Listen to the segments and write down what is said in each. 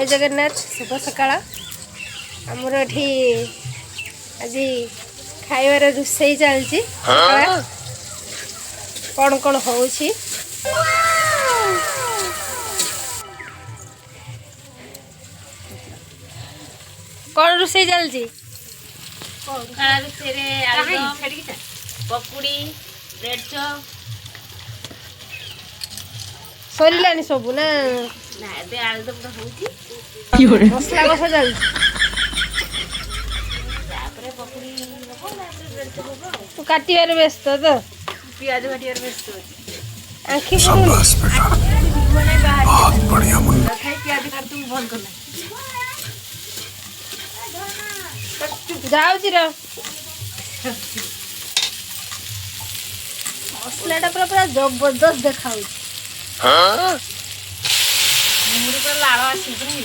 जय जगन्नाथ शुभ सकाळ आमर एठी आज खाइबार रोषेई चलती कौन कौन होउछि कौन रोषेई चलती पकुड़ी ब्रेड चॉप सरिलानी सबू ना ना एबे आलुदम तो होउची मसला कसा चलती तापरे पकुड़ी हो तापरे ब्रेड चॉप हो तू काटिबार व्यस्त तो प्याज काटियार व्यस्त होची आँखी पड़ू मने बाहर बहुत बढ़िया मुन्ना खाई प्याज काट तुम बंद करना जाऊची र मसलाटा पूरा पूरा जबरदस्त देखाऊ मुड़ी पर लाड़ आसी कि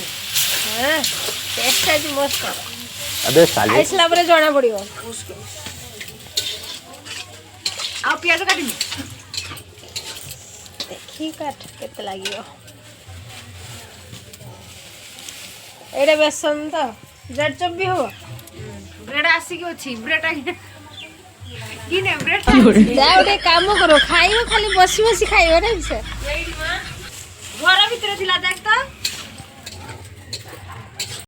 हाँ टेस्ट आज मस्त अबे साले आइसला परे जणा पड़िबो आ प्याज काटिनी देखी काट केते लागियो एडे बेसन तो ब्रेड चॉप भी हो ब्रेड आसी कि अछि ब्रेड कि ने ब्रेड जा उठे काम करो खाइयो खाली बसी बसी खाइयो रे से घर भितर थिला जा